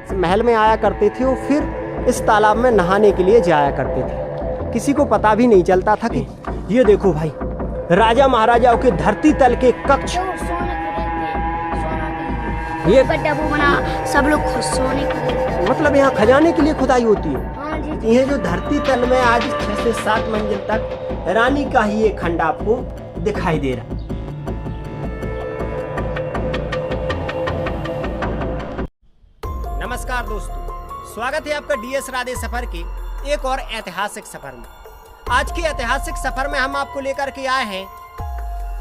महल में आया करते थे और फिर इस तालाब में नहाने के लिए जाया करते थे। किसी को पता भी नहीं चलता था कि ये देखो भाई, राजा महाराजाओं के धरती तल के कक्ष, ये वो बना सब लोग सोने के लिए, मतलब यहाँ खजाने के लिए खुदाई होती है। हाँ जी। ये जो धरती तल में आज 6 से 7 मंजिल तक रानी का ही ये खंड आपको दिखाई दे रहा। नमस्कार दोस्तों, स्वागत है आपका डीएस राधे सफर के एक और ऐतिहासिक सफर में। आज के ऐतिहासिक सफर में हम आपको लेकर के आए हैं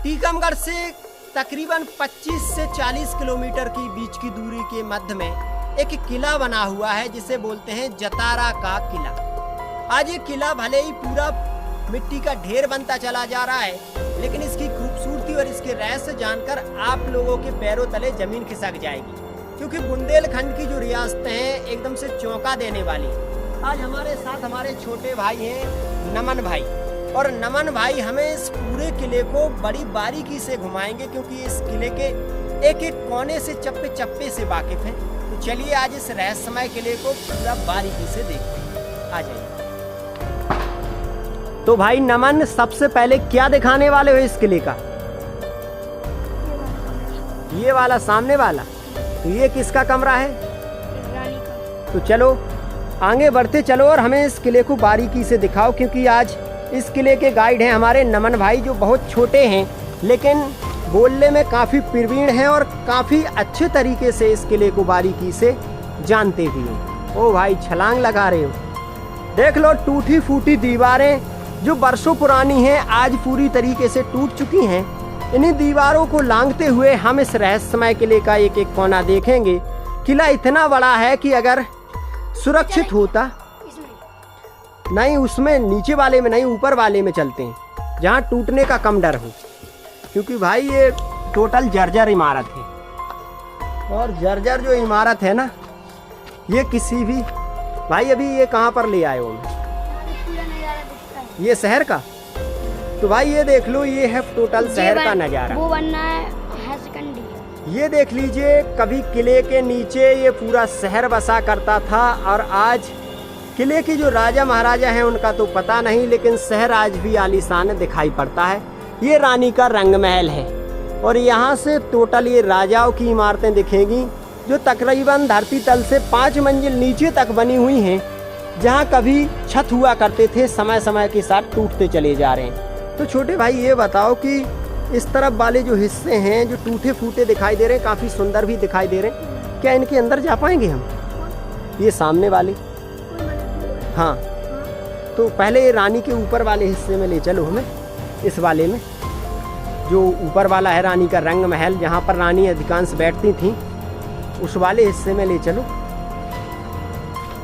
टीकमगढ़ से तकरीबन 25 से 40 किलोमीटर की बीच की दूरी के मध्य में एक किला बना हुआ है जिसे बोलते हैं जतारा का किला। आज ये किला भले ही पूरा मिट्टी का ढेर बनता चला जा रहा है, लेकिन इसकी खूबसूरती और इसके रहस्य जानकर आप लोगों के पैरों तले जमीन खिसक जाएगी, क्योंकि बुंदेलखंड की जो रियासतें हैं एकदम से चौंका देने वाली। आज हमारे साथ हमारे छोटे भाई हैं नमन भाई, और नमन भाई हमें इस पूरे किले को बड़ी बारीकी से घुमाएंगे, क्योंकि इस किले के एक एक कोने से चप्पे चप्पे से वाकिफ हैं। तो चलिए आज इस रहस्यमय किले को पूरा बारीकी से देखते हैं। आ जाइए। तो भाई नमन, सबसे पहले क्या दिखाने वाले हो इस किले का? ये वाला सामने वाला, तो ये किसका कमरा है? रानी का। तो चलो आगे बढ़ते चलो और हमें इस किले को बारीकी से दिखाओ, क्योंकि आज इस किले के गाइड हैं हमारे नमन भाई, जो बहुत छोटे हैं लेकिन बोलने में काफ़ी प्रवीण हैं और काफ़ी अच्छे तरीके से इस किले को बारीकी से जानते भी हैं। ओ भाई, छलांग लगा रहे हो। देख लो, टूटी फूटी दीवारें जो बरसों पुरानी हैं आज पूरी तरीके से टूट चुकी हैं। इन्हीं दीवारों को लांघते हुए हम इस रहस्यमय किले का एक एक कोना देखेंगे। किला इतना बड़ा है कि अगर सुरक्षित होता, नहीं उसमें नीचे वाले में नहीं, ऊपर वाले में चलते हैं जहाँ टूटने का कम डर हो, क्योंकि भाई ये टोटल जर्जर इमारत है। और जर्जर जो इमारत है ना, ये किसी भी भाई, अभी ये कहाँ पर ले आए हो? ये शहर का, तो भाई ये देख लो, ये है टोटल शहर का नज़ारा। वो बनना है सेकंडी। ये देख लीजिए, कभी किले के नीचे ये पूरा शहर बसा करता था, और आज किले के जो राजा महाराजा हैं उनका तो पता नहीं, लेकिन शहर आज भी आलीशान दिखाई पड़ता है। ये रानी का रंग महल है, और यहाँ से टोटल ये राजाओं की इमारतें दिखेंगी जो तकरीबन धरती तल से 5 मंजिल नीचे तक बनी हुई हैं, जहाँ कभी छत हुआ करते थे, समय समय के साथ टूटते चले जा रहे हैं। तो छोटे भाई ये बताओ कि इस तरफ वाले जो हिस्से हैं जो टूटे फूटे दिखाई दे रहे हैं, काफ़ी सुंदर भी दिखाई दे रहे हैं, क्या इनके अंदर जा पाएंगे हम? ये सामने वाले, हाँ, तो पहले ये रानी के ऊपर वाले हिस्से में ले चलो हमें। इस वाले में जो ऊपर वाला है रानी का रंग महल, जहाँ पर रानी अधिकांश बैठती थी, उस वाले हिस्से में ले चलो।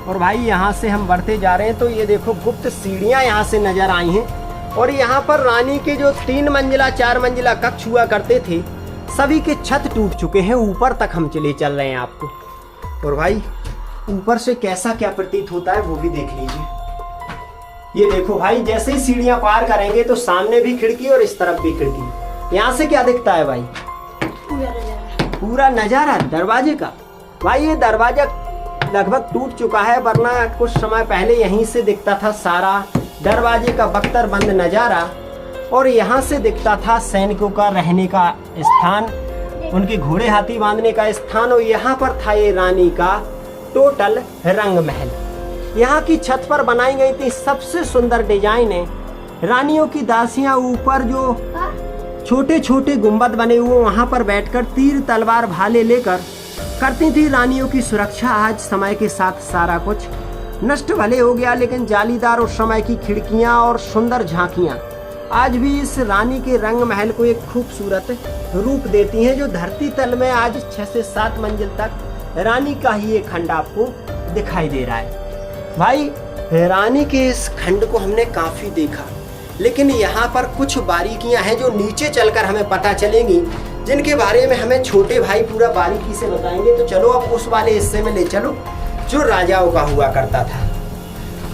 और भाई यहाँ से हम बढ़ते जा रहे हैं तो ये देखो, गुप्त सीढ़ियाँ यहाँ से नजर आई हैं, और यहाँ पर रानी के जो 3 मंजिला 4 मंजिला कक्ष हुआ करते थे, सभी के छत टूट चुके हैं। ऊपर तक हम चले चल रहे हैं आपको, और भाई ऊपर से कैसा क्या प्रतीत होता है वो भी देख लीजिए। ये देखो भाई, जैसे ही सीढ़ियां पार करेंगे तो सामने भी खिड़की और इस तरफ भी खिड़की। यहाँ से क्या दिखता है भाई? पूरा नजारा दरवाजे का। भाई ये दरवाजा लगभग टूट चुका है, वरना कुछ समय पहले यहीं से दिखता था सारा दरवाजे का बख्तर बंद नजारा, और यहाँ से दिखता था सैनिकों का रहने का स्थान, उनके घोड़े हाथी बांधने का स्थान, और यहाँ पर था ये रानी का टोटल रंग महल। यहाँ की छत पर बनाई गई थी सबसे सुंदर डिजाइनें। रानियों की दासियां ऊपर जो छोटे छोटे गुंबद बने हुए, वहाँ पर बैठकर तीर तलवार भाले लेकर करती थी रानियों की सुरक्षा। आज समय के साथ सारा कुछ नष्ट भले हो गया, लेकिन जालीदार उस समय की खिड़कियाँ और सुंदर झांकियाँ आज भी इस रानी के रंग महल को एक खूबसूरत रूप देती हैं, जो धरती तल में आज 6 से 7 मंजिल तक रानी का ही एक खंड आपको दिखाई दे रहा है। भाई रानी के इस खंड को हमने काफी देखा, लेकिन यहाँ पर कुछ बारीकियां हैं जो नीचे चलकर हमें पता चलेंगी, जिनके बारे में हमें छोटे भाई पूरा बारीकी से बताएंगे। तो चलो अब उस वाले हिस्से में ले चलो जो राजाओं का हुआ करता था।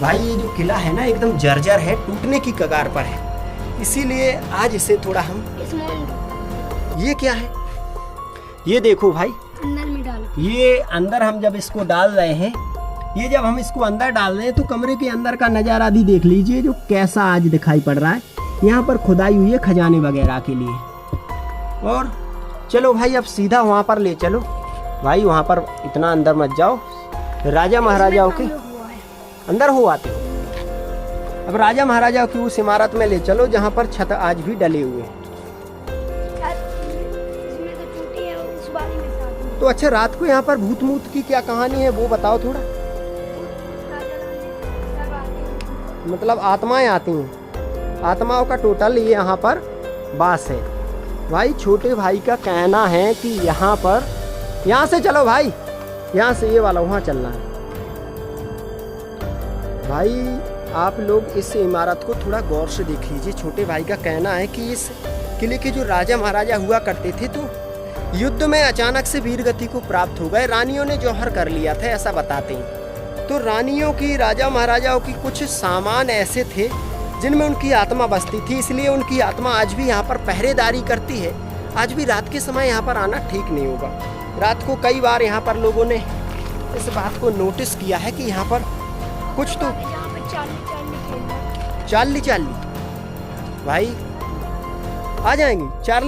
भाई ये जो किला है ना, एकदम जर्जर है, टूटने की कगार पर है, इसीलिए आज इसे थोड़ा हम, ये क्या है? ये देखो भाई, अंदर में डालो। ये अंदर हम जब इसको डाल रहे हैं, ये जब हम इसको अंदर डाल रहे हैं तो कमरे के अंदर का नज़ारा भी देख लीजिए जो कैसा आज दिखाई पड़ रहा है। यहाँ पर खुदाई हुई है खजाने वगैरह के लिए। और चलो भाई अब सीधा वहाँ पर ले चलो भाई, वहाँ पर इतना अंदर मत जाओ, राजा महाराजाओं के अंदर हो आते हो। अब राजा महाराजाओं की उस इमारत में ले चलो जहाँ पर छत आज भी डले हुए हैं। तो अच्छा, रात को यहाँ पर भूत मूत की क्या कहानी है वो बताओ थोड़ा। मतलब आत्माएं आती हैं, आत्माओं का टोटल ये यहाँ पर वास है। भाई छोटे भाई का कहना है कि यहाँ पर, यहाँ से चलो भाई, यहाँ से ये वाला वहाँ चलना है। भाई आप लोग इस इमारत को थोड़ा गौर से देख लीजिए। छोटे भाई का कहना है कि इस किले के जो राजा महाराजा हुआ करते थे तो युद्ध में अचानक से वीरगति को प्राप्त हो गए, रानियों ने जौहर कर लिया था ऐसा बताते हैं। तो रानियों की, राजा महाराजाओं की कुछ सामान ऐसे थे जिनमें उनकी आत्मा बसती थी, इसलिए उनकी आत्मा आज भी यहाँ पर पहरेदारी करती है। आज भी रात के समय यहाँ पर आना ठीक नहीं होगा। रात को कई बार यहाँ पर लोगों ने इस बात को नोटिस किया है कि यहाँ पर कुछ तो चार्ली भाई आ जाएंगी,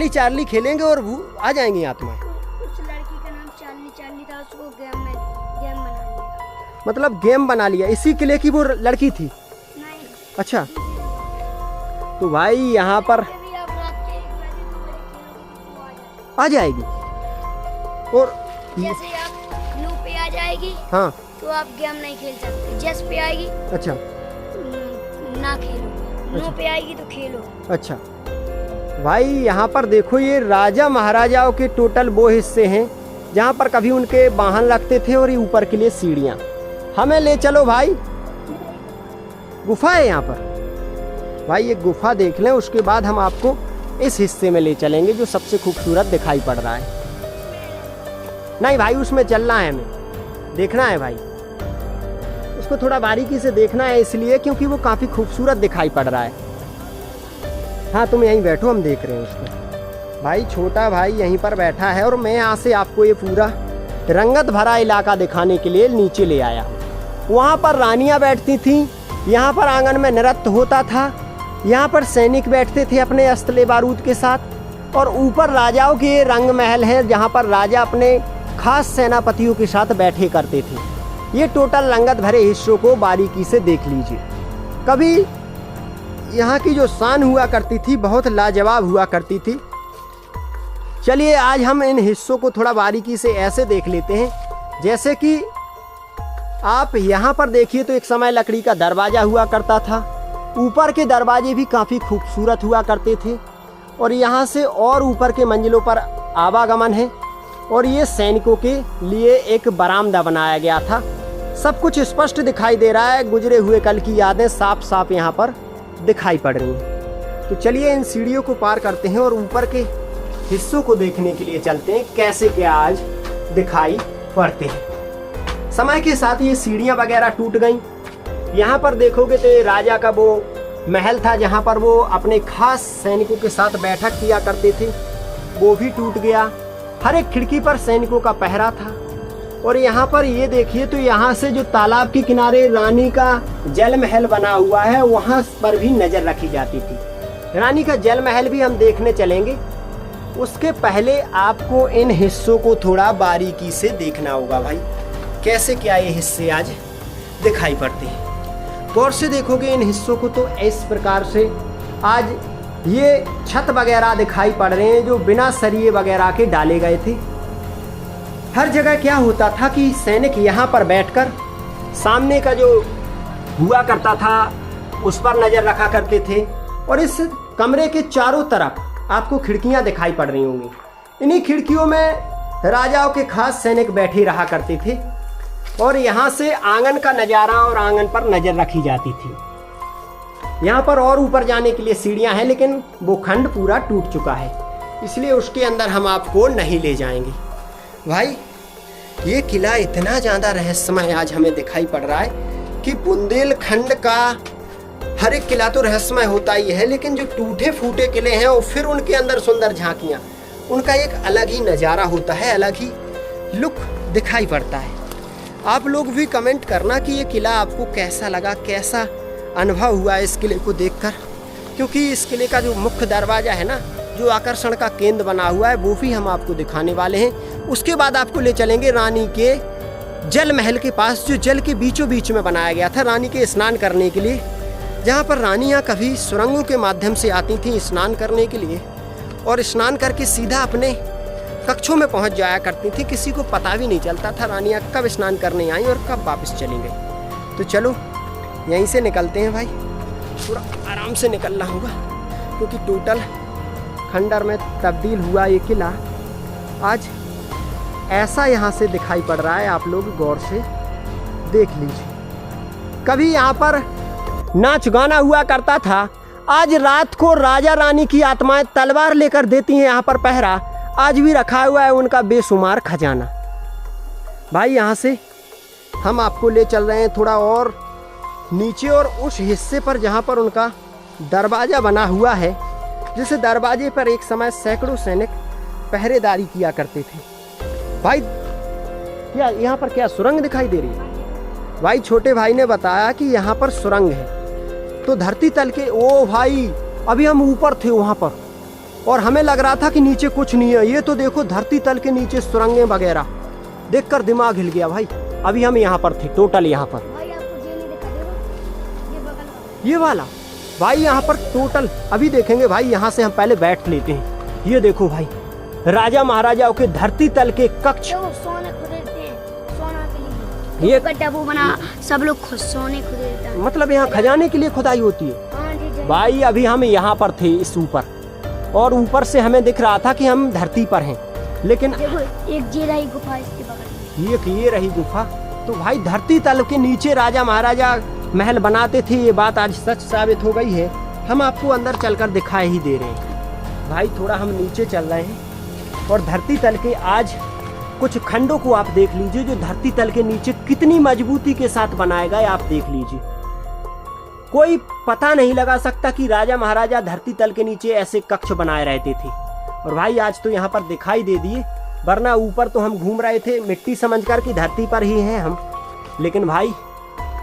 चार्ली खेलेंगे और आ जाएंगी आत्मा। उस लड़की का नाम चार्ली था, उसको गेम बना लिया। मतलब गेम बना लिया, इसी किले की वो लड़की थी? नहीं। अच्छा, तो भाई यहाँ पर आ जाएगी और जैसे आप नो पे आ जाएगी, हाँ, तो आप गेम नहीं खेल सकते। जैस पे आएगी, अच्छा, ना खेलो। नो पे आएगी तो खेलो। अच्छा भाई यहाँ पर देखो, ये राजा महाराजाओं के टोटल वो हिस्से हैं जहाँ पर कभी उनके वाहन लगते थे, और ये ऊपर के लिए सीढ़ियाँ। हमें ले चलो भाई, गुफा है यहाँ पर भाई, ये गुफा देख लें, उसके बाद हम आपको इस हिस्से में ले चलेंगे जो सबसे खूबसूरत दिखाई पड़ रहा है। नहीं भाई, उसमें चलना है, हमें देखना है भाई, उसको थोड़ा बारीकी से देखना है इसलिए क्योंकि वो काफ़ी खूबसूरत दिखाई पड़ रहा है। हाँ तुम यहीं बैठो, हम देख रहे हैं उसको। भाई छोटा भाई यहीं पर बैठा है और मैं यहाँ से आपको ये पूरा रंगत भरा इलाका दिखाने के लिए नीचे ले आया हूँ। वहाँ पर रानियाँ बैठती थीं, यहाँ पर आंगन में नृत्य होता था, यहाँ पर सैनिक बैठते थे अपने अस्त्रे बारूद के साथ, और ऊपर राजाओं के रंग महल हैं जहाँ पर राजा अपने खास सेनापतियों के साथ बैठे करते थे। ये टोटल रंगत भरे हिस्सों को बारीकी से देख लीजिए। कभी यहाँ की जो शान हुआ करती थी बहुत लाजवाब हुआ करती थी। चलिए आज हम इन हिस्सों को थोड़ा बारीकी से ऐसे देख लेते हैं। जैसे कि आप यहाँ पर देखिए तो एक समय लकड़ी का दरवाज़ा हुआ करता था, ऊपर के दरवाजे भी काफ़ी खूबसूरत हुआ करते थे, और यहाँ से और ऊपर के मंजिलों पर आवागमन है, और ये सैनिकों के लिए एक बरामदा बनाया गया था। सब कुछ स्पष्ट दिखाई दे रहा है, गुजरे हुए कल की यादें साफ साफ यहाँ पर दिखाई पड़ रही हैं। तो चलिए इन सीढ़ियों को पार करते हैं और ऊपर के हिस्सों को देखने के लिए चलते हैं कैसे क्या आज दिखाई पड़ते हैं। समय के साथ ये सीढ़ियाँ वगैरह टूट गईं। यहाँ पर देखोगे तो ये राजा का वो महल था जहाँ पर वो अपने खास सैनिकों के साथ बैठक किया करते थे, वो भी टूट गया। हर एक खिड़की पर सैनिकों का पहरा था। और यहाँ पर ये देखिए तो यहाँ से जो तालाब के किनारे रानी का जल महल बना हुआ है वहाँ पर भी नज़र रखी जाती थी। रानी का जल महल भी हम देखने चलेंगे। उसके पहले आपको इन हिस्सों को थोड़ा बारीकी से देखना होगा भाई, कैसे क्या ये हिस्से आज दिखाई पड़ते हैं। गौर से देखोगे इन हिस्सों को तो इस प्रकार से आज ये छत वगैरह दिखाई पड़ रहे हैं जो बिना सरिये वगैरह के डाले गए थे। हर जगह क्या होता था कि सैनिक यहाँ पर बैठकर सामने का जो हुआ करता था उस पर नज़र रखा करते थे, और इस कमरे के चारों तरफ आपको खिड़कियाँ दिखाई पड़ रही होंगी। इन्हीं खिड़कियों में राजाओं के खास सैनिक बैठे रहा करते थे, और यहाँ से आंगन का नज़ारा और आंगन पर नज़र रखी जाती थी। यहाँ पर और ऊपर जाने के लिए सीढ़ियाँ हैं, लेकिन वो खंड पूरा टूट चुका है, इसलिए उसके अंदर हम आपको नहीं ले जाएंगे। भाई ये किला इतना ज़्यादा रहस्यमय आज हमें दिखाई पड़ रहा है कि बुंदेलखंड का हर एक किला तो रहस्यमय होता ही है, लेकिन जो टूटे फूटे किले हैं और फिर उनके अंदर सुंदर झांकियाँ, उनका एक अलग ही नज़ारा होता है, अलग ही लुक दिखाई पड़ता है। आप लोग भी कमेंट करना कि ये किला आपको कैसा लगा, कैसा अनुभव हुआ इस किले को देखकर, क्योंकि इस किले का जो मुख्य दरवाज़ा है ना, जो आकर्षण का केंद्र बना हुआ है, वो भी हम आपको दिखाने वाले हैं। उसके बाद आपको ले चलेंगे रानी के जल महल के पास, जो जल के बीचों बीच में बनाया गया था रानी के स्नान करने के लिए, जहाँ पर रानियाँ कभी सुरंगों के माध्यम से आती थीं स्नान करने के लिए और स्नान करके सीधा अपने कक्षों में पहुँच जाया करती थी। किसी को पता भी नहीं चलता था रानियाँ कब स्नान करने आई और कब वापस चली गई। तो चलो यहीं से निकलते हैं भाई, थोड़ा आराम से निकलना होगा क्योंकि टोटल खंडर में तब्दील हुआ ये किला आज ऐसा यहाँ से दिखाई पड़ रहा है। आप लोग गौर से देख लीजिए। कभी यहाँ पर नाच गाना हुआ करता था, आज रात को राजा रानी की आत्माएं तलवार लेकर देती हैं यहाँ पर पहरा। आज भी रखा हुआ है उनका बेशुमार खजाना। भाई यहाँ से हम आपको ले चल रहे हैं थोड़ा और नीचे और उस हिस्से पर जहाँ पर उनका दरवाज़ा बना हुआ है, जिस दरवाजे पर एक समय सैकड़ों सैनिक पहरेदारी किया करते थे। भाई क्या यहाँ पर क्या सुरंग दिखाई दे रही है? भाई छोटे भाई ने बताया कि यहाँ पर सुरंग है। तो धरती तल के, ओ भाई अभी हम ऊपर थे वहाँ पर और हमें लग रहा था कि नीचे कुछ नहीं है। ये तो देखो धरती तल के नीचे सुरंगें वगैरह देखकर दिमाग हिल गया भाई। अभी हम यहाँ पर थे टोटल, यहाँ पर भाई आपको ये नहीं दिखा देगा, ये बगल वाला। ये वाला भाई यहाँ पर टोटल अभी देखेंगे भाई। यहाँ से हम पहले बैठ लेते हैं। ये देखो भाई राजा महाराजाओं के धरती तल के कक्ष, वो सोने खरीदते हैं, सोना के लिए ये गड्ढा वो बना, सब लोग खुद सोने खरीदते हैं। मतलब यहाँ खजाने के लिए खुदाई होती है। हाँ जी। भाई अभी हम यहाँ पर थे इस ऊपर, और ऊपर से हमें दिख रहा था कि हम धरती पर हैं, लेकिन देखो एक ये रही गुफा इसके बगल में, ये रही गुफा। तो भाई धरती तल के नीचे राजा महाराजा महल बनाते थे, ये बात आज सच साबित हो गई है। हम आपको अंदर चलकर दिखाई ही दे रहे हैं। भाई थोड़ा हम नीचे चल रहे हैं और धरती तल के आज कुछ खंडों को आप देख लीजिए, जो धरती तल के नीचे कितनी मजबूती के साथ बनाए गए आप देख लीजिए। कोई पता नहीं लगा सकता कि राजा महाराजा धरती तल के नीचे ऐसे कक्ष बनाए रहते थे। और भाई आज तो यहाँ पर दिखाई दे दिए, वरना ऊपर तो हम घूम रहे थे मिट्टी समझकर कि धरती पर ही हैं हम, लेकिन भाई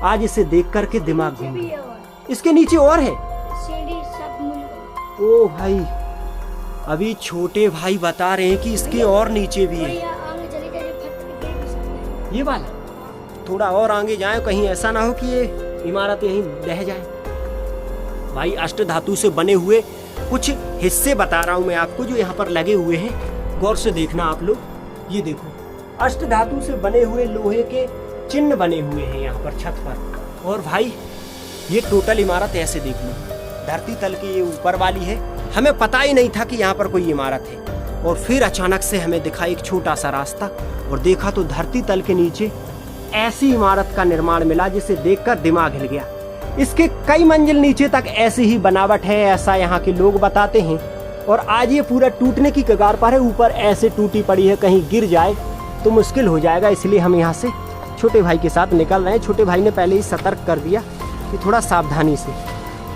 आज इसे देख करके दिमाग घूम भी गया। है और इसके नीचे और है। सीढ़ी सब मिल ओ भाई अभी छोटे भाई बता रहे हैं कि इसके और नीचे भी है। आगे चले जाए फट के भी सकते हैं। ये वाला थोड़ा और आगे जाए, कहीं ऐसा ना हो कि ये इमारत यहीं रह जाए। भाई अष्ट धातु से बने हुए कुछ हिस्से बता रहा हूँ मैं आपको, जो यहाँ पर लगे हुए हैं। गौर से देखना आप लोग। ये देखो अष्ट धातु से बने हुए लोहे के चिन्ह बने हुए हैं यहाँ पर छत पर। और भाई ये टोटल इमारत ऐसे देख लो, धरती तल की ये ऊपर वाली है। हमें पता ही नहीं था कि यहाँ पर कोई इमारत है, और फिर अचानक से हमें दिखा एक छोटा सा रास्ता, और देखा तो धरती तल के नीचे ऐसी इमारत का निर्माण मिला जिसे देखकर दिमाग हिल गया। इसके कई मंजिल नीचे तक ऐसी ही बनावट है, ऐसा यहाँ के लोग बताते हैं। और आज ये पूरा टूटने की कगार पर है, ऊपर ऐसे टूटी पड़ी है, कहीं गिर जाए तो मुश्किल हो जाएगा। इसलिए हम यहाँ से छोटे भाई के साथ निकल रहे हैं। छोटे भाई ने पहले ही सतर्क कर दिया कि थोड़ा सावधानी से,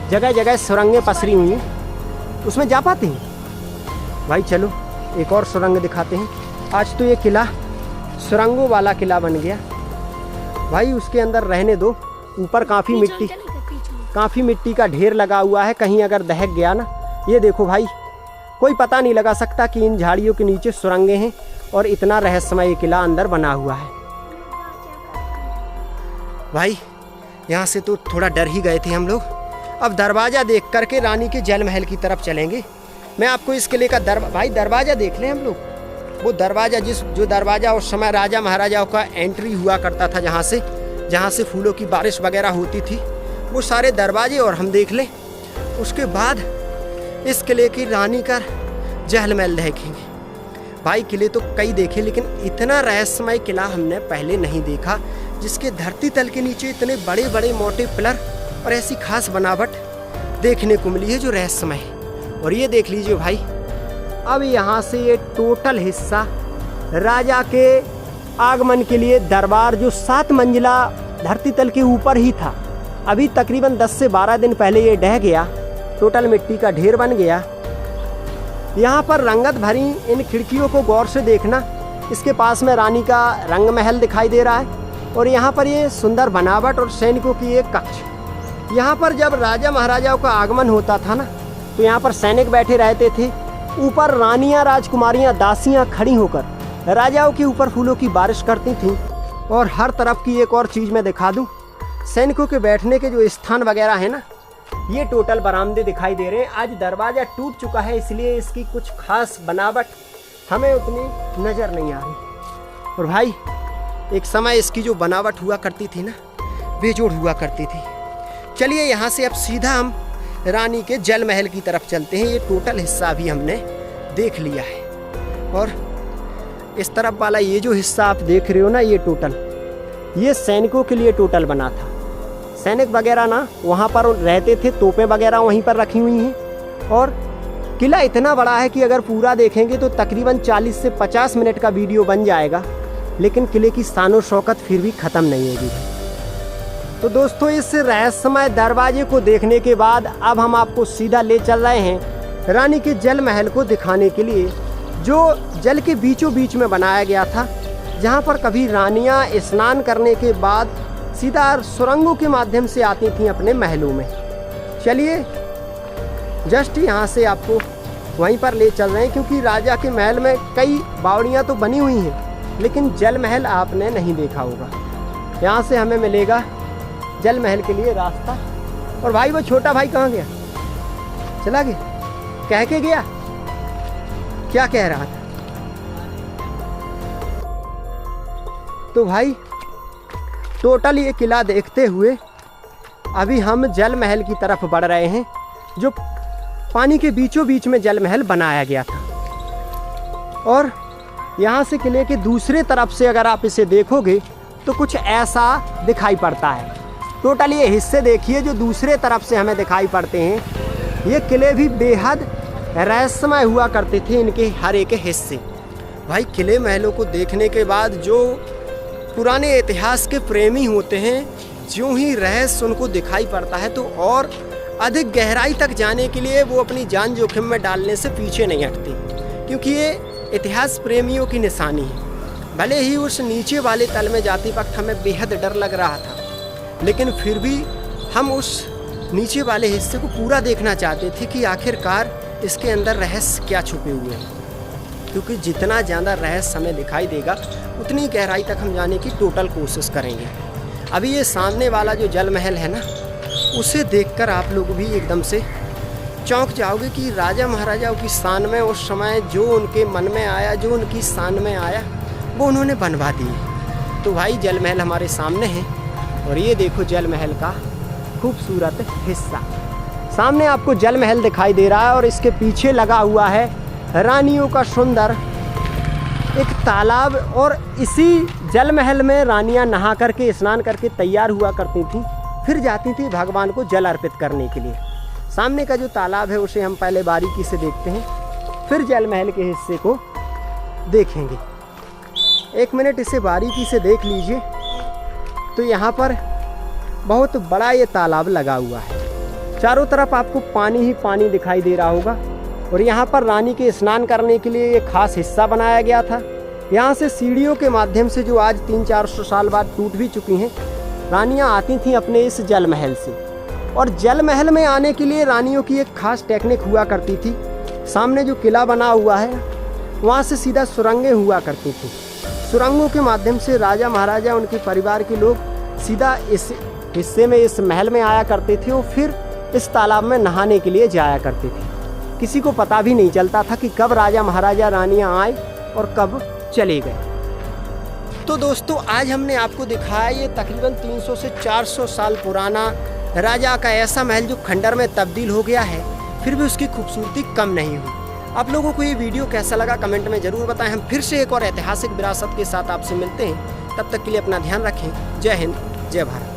जगह जगह सुरंगें पसरी हुई हैं, उसमें जा पाते हैं। भाई चलो एक और सुरंग दिखाते हैं। आज तो ये किला सुरंगों वाला किला बन गया भाई। उसके अंदर रहने दो, ऊपर काफ़ी मिट्टी का ढेर लगा हुआ है, कहीं अगर दहक गया ना। ये देखो भाई कोई पता नहीं लगा सकता कि इन झाड़ियों के नीचे सुरंगें हैं, और इतना रहस्यमय ये किला अंदर बना हुआ है। भाई यहाँ से तो थोड़ा डर ही गए थे हम लोग। अब दरवाज़ा देख करके रानी के जल महल की तरफ चलेंगे। मैं आपको इस किले का भाई दरवाज़ा देख लें हम लोग। वो दरवाज़ा जो दरवाज़ा उस समय राजा महाराजाओं का एंट्री हुआ करता था, जहाँ से फूलों की बारिश वगैरह होती थी, वो सारे दरवाजे और हम देख लें। उसके बाद इस किले की रानी का जल महल देखेंगे। भाई किले तो कई देखे, लेकिन इतना रहस्यमय किला हमने पहले नहीं देखा, जिसके धरती तल के नीचे इतने बड़े बड़े मोटे पिलर और ऐसी खास बनावट देखने को मिली है जो रहस्यमय है। और ये देख लीजिए भाई, अब यहाँ से ये टोटल हिस्सा राजा के आगमन के लिए दरबार, जो 7 मंजिला धरती तल के ऊपर ही था, अभी तकरीबन 10 से 12 दिन पहले ये ढह गया, टोटल मिट्टी का ढेर बन गया। यहाँ पर रंगत भरी इन खिड़कियों को गौर से देखना, इसके पास में रानी का रंग महल दिखाई दे रहा है और यहाँ पर ये सुंदर बनावट और सैनिकों की एक कक्ष। यहाँ पर जब राजा महाराजाओं का आगमन होता था ना, तो यहाँ पर सैनिक बैठे रहते थे। ऊपर रानियाँ, राजकुमारियाँ, दासियाँ खड़ी होकर राजाओं के ऊपर फूलों की बारिश करती थीं। और हर तरफ की एक और चीज़ मैं दिखा दूँ, सैनिकों के बैठने के जो स्थान वगैरह है ना, ये टोटल बरामदे दिखाई दे रहे हैं। आज दरवाज़ा टूट चुका है, इसलिए इसकी कुछ खास बनावट हमें उतनी नज़र नहीं आ रही। और भाई एक समय इसकी जो बनावट हुआ करती थी ना, बेजोड़ हुआ करती थी। चलिए यहाँ से अब सीधा हम रानी के जल महल की तरफ चलते हैं। ये टोटल हिस्सा भी हमने देख लिया है। और इस तरफ वाला ये जो हिस्सा आप देख रहे हो ना, ये टोटल, ये सैनिकों के लिए टोटल बना था। सैनिक वगैरह ना वहाँ पर रहते थे, तोपें वगैरह वहीं पर रखी हुई हैं। और किला इतना बड़ा है कि अगर पूरा देखेंगे तो तकरीबन 40 से 50 मिनट का वीडियो बन जाएगा, लेकिन किले की शान और शौकत फिर भी ख़त्म नहीं होगी। तो दोस्तों, इस रहस्यमय दरवाजे को देखने के बाद अब हम आपको सीधा ले चल रहे हैं रानी के जल महल को दिखाने के लिए, जो जल के बीचों बीच में बनाया गया था, जहाँ पर कभी रानियाँ स्नान करने के बाद सीधा सुरंगों के माध्यम से आती थीं अपने महलों में। चलिए जस्ट यहाँ से आपको वहीं पर ले चल रहे हैं, क्योंकि राजा के महल में कई बावड़ियाँ तो बनी हुई हैं, लेकिन जल महल आपने नहीं देखा होगा। यहाँ से हमें मिलेगा जल महल के लिए रास्ता। और भाई वो छोटा भाई कहाँ गया? चला गया? कह के गया? क्या कह रहा था? तो भाई टोटल ये किला देखते हुए अभी हम जल महल की तरफ बढ़ रहे हैं, जो पानी के बीचों बीच में जल महल बनाया गया था। और यहाँ से किले के दूसरे तरफ से अगर आप इसे देखोगे तो कुछ ऐसा दिखाई पड़ता है। टोटल ये हिस्से देखिए जो दूसरे तरफ से हमें दिखाई पड़ते हैं। ये किले भी बेहद रहस्यमय हुआ करते थे, इनके हर एक हिस्से। भाई किले महलों को देखने के बाद जो पुराने इतिहास के प्रेमी होते हैं, ज्यों ही रहस्य उनको दिखाई पड़ता है तो और अधिक गहराई तक जाने के लिए वो अपनी जान जोखिम में डालने से पीछे नहीं हटते, क्योंकि ये इतिहास प्रेमियों की निशानी है। भले ही उस नीचे वाले तल में जाते वक्त हमें बेहद डर लग रहा था, लेकिन फिर भी हम उस नीचे वाले हिस्से को पूरा देखना चाहते थे कि आखिरकार इसके अंदर रहस्य क्या छुपे हुए हैं। क्योंकि जितना ज़्यादा रहस्य हमें दिखाई देगा, उतनी गहराई तक हम जाने की टोटल कोशिश करेंगे। अभी ये सामने वाला जो जल महल है ना, उसे देखकर आप लोग भी एकदम से चौंक जाओगे कि राजा महाराजाओं की शान में उस समय जो उनके मन में आया, जो उनकी शान में आया, वो उन्होंने बनवा दिए। तो भाई जल महल हमारे सामने है और ये देखो जल महल का खूबसूरत हिस्सा। सामने आपको जल महल दिखाई दे रहा है और इसके पीछे लगा हुआ है रानियों का सुंदर एक तालाब। और इसी जल महल में रानियां नहा करके, स्नान करके तैयार हुआ करती थीं, फिर जाती थी भगवान को जल अर्पित करने के लिए। सामने का जो तालाब है उसे हम पहले बारीकी से देखते हैं, फिर जल महल के हिस्से को देखेंगे। 1 मिनट इसे बारीकी से देख लीजिए। तो यहाँ पर बहुत बड़ा ये तालाब लगा हुआ है, चारों तरफ आपको पानी ही पानी दिखाई दे रहा होगा। और यहाँ पर रानी के स्नान करने के लिए एक खास हिस्सा बनाया गया था। यहाँ से सीढ़ियों के माध्यम से, जो आज 300-400 साल बाद टूट भी चुकी हैं, रानियाँ आती थीं अपने इस जल महल से। और जल महल में आने के लिए रानियों की एक खास टेक्निक हुआ करती थी। सामने जो किला बना हुआ है, वहाँ से सीधा सुरंगें हुआ करती थी। सुरंगों के माध्यम से राजा महाराजा, उनके परिवार के लोग सीधा इस हिस्से में, इस महल में आया करते थे और फिर इस तालाब में नहाने के लिए जाया करते थे। किसी को पता भी नहीं चलता था कि कब राजा महाराजा रानियां आए और कब चले गए। तो दोस्तों, आज हमने आपको दिखाया ये तकरीबन 300 से 400 साल पुराना राजा का ऐसा महल जो खंडर में तब्दील हो गया है, फिर भी उसकी खूबसूरती कम नहीं हुई। आप लोगों को ये वीडियो कैसा लगा कमेंट में ज़रूर बताएं। हम फिर से एक और ऐतिहासिक विरासत के साथ आपसे मिलते हैं। तब तक के लिए अपना ध्यान रखें। जय हिंद, जय भारत।